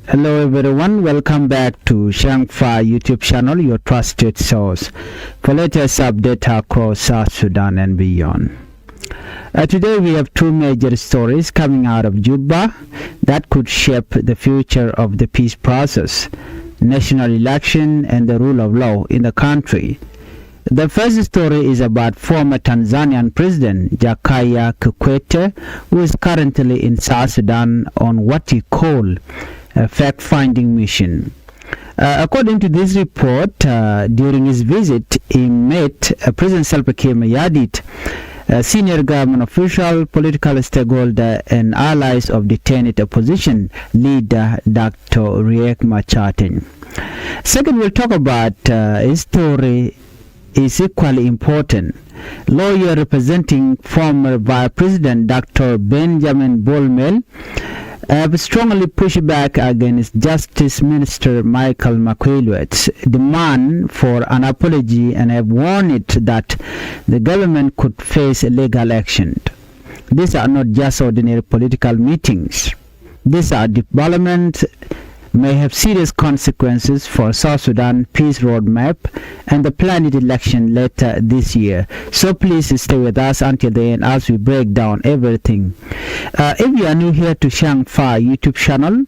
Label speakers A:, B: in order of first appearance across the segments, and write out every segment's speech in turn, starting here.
A: Hello everyone, welcome back to Changfied YouTube channel, your trusted source for latest update across South Sudan and beyond. Today we have two major stories coming out of Juba that could shape the future of the peace process, national election and the rule of law in the country. The first story is about former Tanzanian President Jakaya Kikwete, who is currently in South Sudan on what he called a fact-finding mission. According to this report, during his visit, he met President Salva Kiir Mayardit, a senior government official, political stakeholder, and allies of detained opposition leader Dr. Riek Machar. Second, we'll talk about his story is equally important. Lawyer representing former Vice President Dr. Benjamin Bolmel have strongly pushed back against Justice Minister Michael Makwelwet's demand for an apology and have warned that the government could face legal action. These are not just ordinary political meetings. These are developments may have serious consequences for South Sudan peace roadmap and the planned election later this year. So please stay with us until the end as we break down everything. If you are new here to Changfied YouTube channel,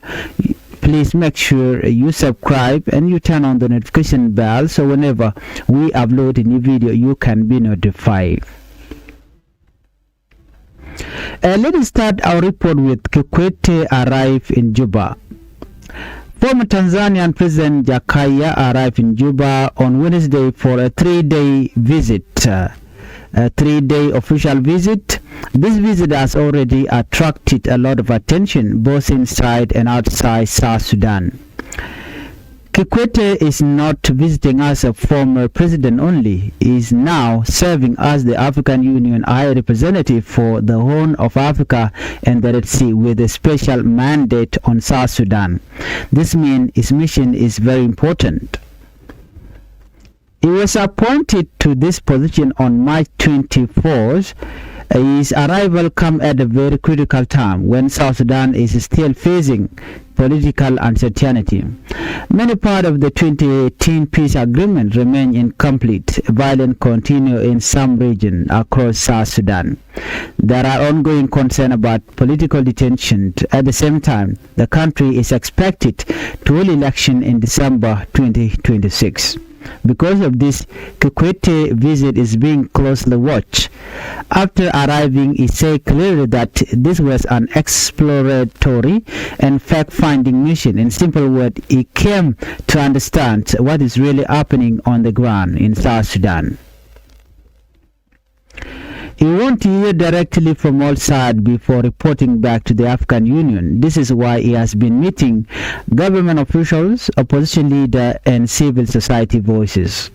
A: please make sure you subscribe and you turn on the notification bell so whenever we upload a new video you can be notified. Let us start our report with Kikwete arrive in Juba. Former Tanzanian President Jakaya arrived in Juba on Wednesday for a three-day visit, a three-day official visit. This visit has already attracted a lot of attention both inside and outside South Sudan. Kikwete is not visiting as a former president only. He is now serving as the African Union High Representative for the Horn of Africa and the Red Sea with a special mandate on South Sudan. This means his mission is very important. He was appointed to this position on March 24th. His arrival comes at a very critical time when South Sudan is still facing political uncertainty. Many parts of the 2018 peace agreement remain incomplete. Violence continues in some regions across South Sudan. There are ongoing concerns about political detention. At the same time, the country is expected to hold election in December 2026. Because of this, Kikwete visit is being closely watched. After arriving, he said clearly that this was an exploratory and fact-finding mission. In simple words, he came to understand what is really happening on the ground in South Sudan. He wants to hear directly from all sides before reporting back to the African Union. This is why he has been meeting government officials, opposition leaders, and civil society voices.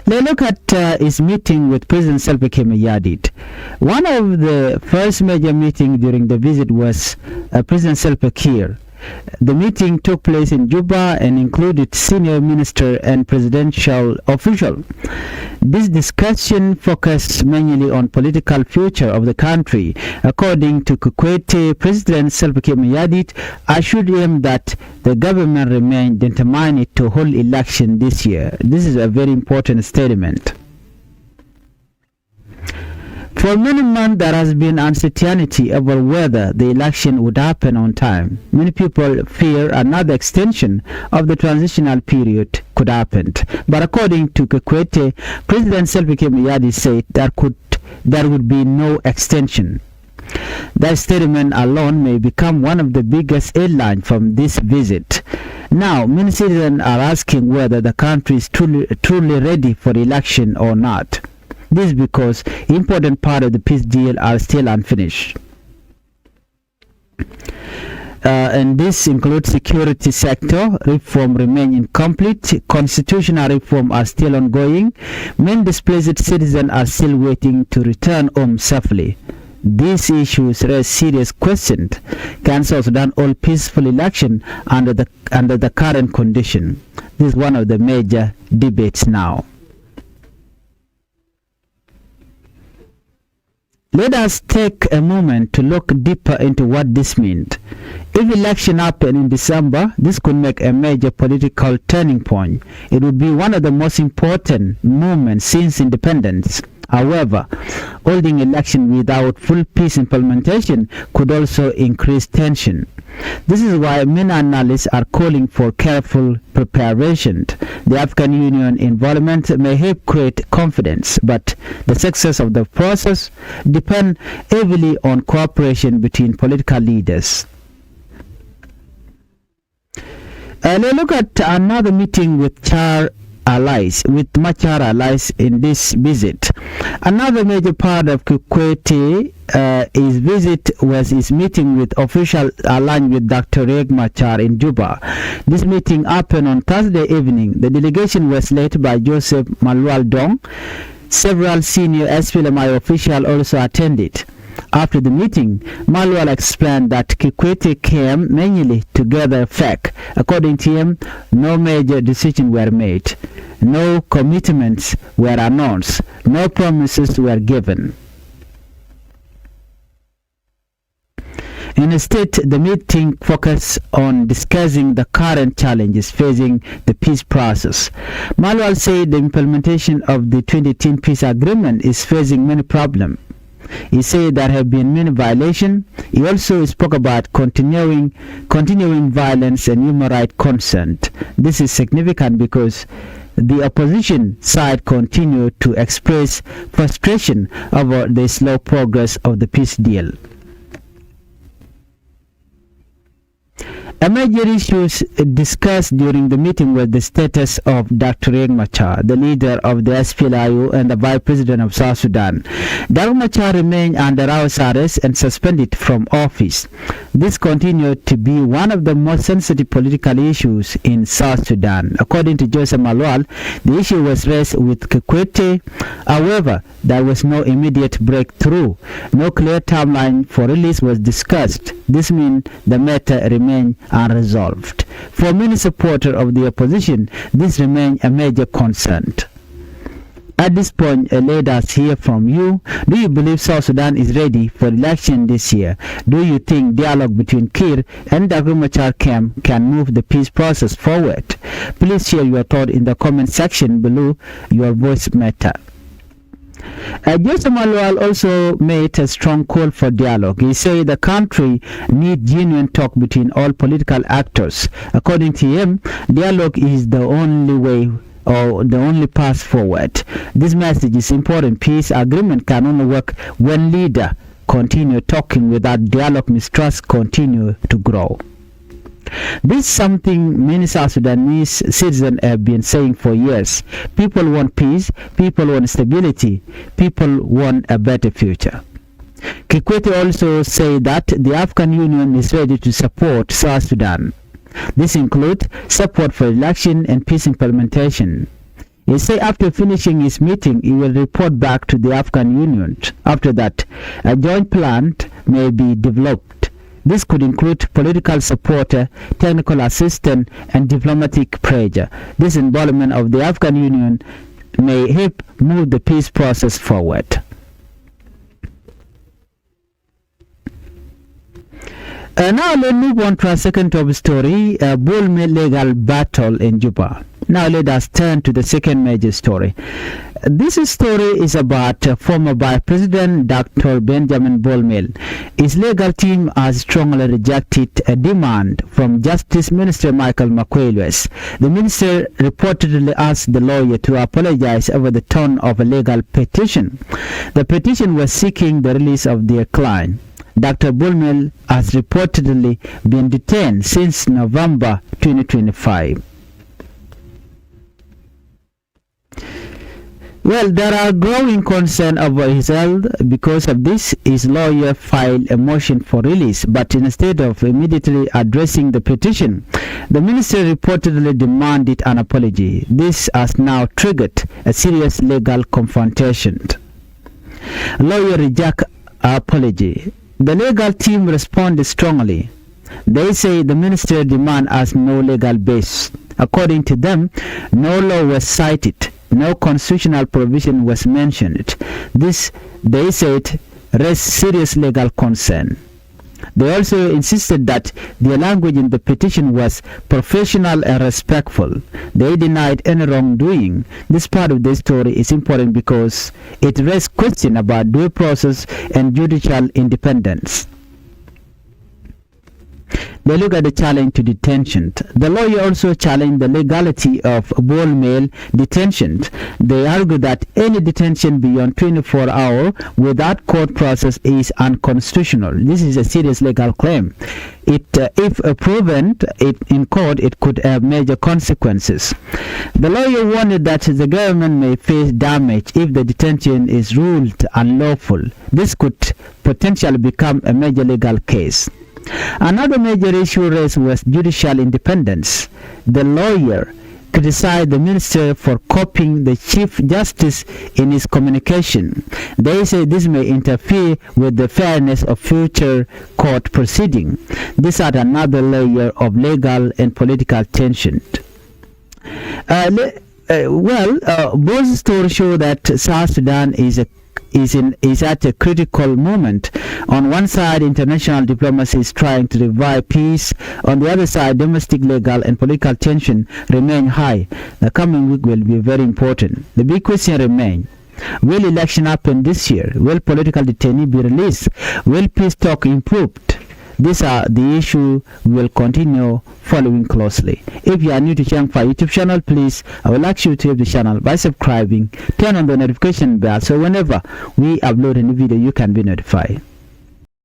A: Let's look at his meeting with President Salva Kiir Mayardit. One of the first major meetings during the visit was President Salva Kiir. The meeting took place in Juba and included senior minister and presidential official. This discussion focused mainly on political future of the country. According to Kikwete, President Salva Kiir Mayardit assured him that the government remained determined to hold election this year. This is a very important statement. For many months, there has been uncertainty over whether the election would happen on time. Many people fear another extension of the transitional period could happen. But according to Kikwete, President Salva Kiir Mayardit said there would be no extension. That statement alone may become one of the biggest headlines from this visit. Now, many citizens are asking whether the country is truly ready for election or not. This is because important part of the peace deal are still unfinished. And this includes security sector reform remain incomplete, constitutional reform are still ongoing, many displaced citizens are still waiting to return home safely. These issues raise serious questions. Can South Sudan hold peaceful election under the current condition? This is one of the major debates now. Let us take a moment to look deeper into what this means. If election happened in December, this could make a major political turning point. It would be one of the most important movements since independence. However, holding election without full peace implementation could also increase tension. This is why many analysts are calling for careful preparation. The African Union involvement may help create confidence, but the success of the process depends heavily on cooperation between political leaders. Let's look at another meeting with Machar allies in this visit. Another major part of Kikwete his visit was his meeting with officials aligned with Dr. Machar in Juba. This meeting happened on Thursday evening. The delegation was led by Joseph Malual Dong. Several senior SPLMI officials also attended. After the meeting, Malual explained that Kikwete came mainly to gather facts. According to him, no major decisions were made, no commitments were announced, no promises were given. Instead, the meeting focused on discussing the current challenges facing the peace process. Malual said the implementation of the 2010 peace agreement is facing many problems. He said there have been many violations. He also spoke about continuing violence and human rights concerns. This is significant because the opposition side continued to express frustration over the slow progress of the peace deal. A major issue discussed during the meeting was the status of Dr. Machar, the leader of the SPLIU and the Vice President of South Sudan. Dr. Machar remained under house arrest and suspended from office. This continued to be one of the most sensitive political issues in South Sudan. According to Joseph Malual, the issue was raised with Kikwete. However, there was no immediate breakthrough. No clear timeline for release was discussed. This means the matter remained unresolved. For many supporters of the opposition, this remains a major concern. At this point, let us hear from you. Do you believe South Sudan is ready for election this year? Do you think dialogue between Kiir and Dr. Machar can move the peace process forward? Please share your thought in the comment section below. Your voice matters. Joseph Malual also made a strong call for dialogue. He said the country needs genuine talk between all political actors. According to him, dialogue is the only way or the only path forward. This message is important. Peace agreement can only work when leaders continue talking. Without dialogue, mistrust continue to grow. This is something many South Sudanese citizens have been saying for years. People want peace, people want stability, people want a better future. Kikwete also said that the African Union is ready to support South Sudan. This includes support for election and peace implementation. He said after finishing his meeting, he will report back to the African Union. After that, a joint plan may be developed. This could include political support, technical assistance, and diplomatic pressure. This involvement of the African Union may help move the peace process forward. Now let's move on to our second top story, bull legal battle in Juba. Now let us turn to the second major story. This story is about former Vice President Dr. Benjamin Bolmel. His legal team has strongly rejected a demand from Justice Minister Michael McQuailwes. The minister reportedly asked the lawyer to apologize over the tone of a legal petition. The petition was seeking the release of their client. Dr. Bolmel has reportedly been detained since November 2025. Well, there are growing concern over his health. Because of this, his lawyer filed a motion for release, but instead of immediately addressing the petition, the minister reportedly demanded an apology. This has now triggered a serious legal confrontation. Lawyer reject apology. The legal team responded strongly. They say the minister demand has no legal base. According to them, no law was cited. No constitutional provision was mentioned. This, they said, raised serious legal concern. They also insisted that their language in the petition was professional and respectful. They denied any wrongdoing. This part of the story is important because it raised questions about due process and judicial independence. They look at the challenge to detention. The lawyer also challenged the legality of ball mill detention. They argue that any detention beyond 24 hours without court process is unconstitutional. This is a serious legal claim. If proven in court, it could have major consequences. The lawyer warned that the government may face damage if the detention is ruled unlawful. This could potentially become a major legal case. Another major issue raised was judicial independence. The lawyer criticized the minister for copying the Chief Justice in his communication. They say this may interfere with the fairness of future court proceedings. This adds another layer of legal and political tension. Both stories show that South Sudan is at a critical moment. On one side, international diplomacy is trying to revive peace. On the other side, domestic legal and political tension remain high. The coming week will be very important. The big question remains: will election happen this year? Will political detainees be released? Will peace talk improved? These are the issues we will continue following closely. If you are new to Changfied YouTube channel, please, I will ask you to help the channel by subscribing, turn on the notification bell so whenever we upload a new video, you can be notified.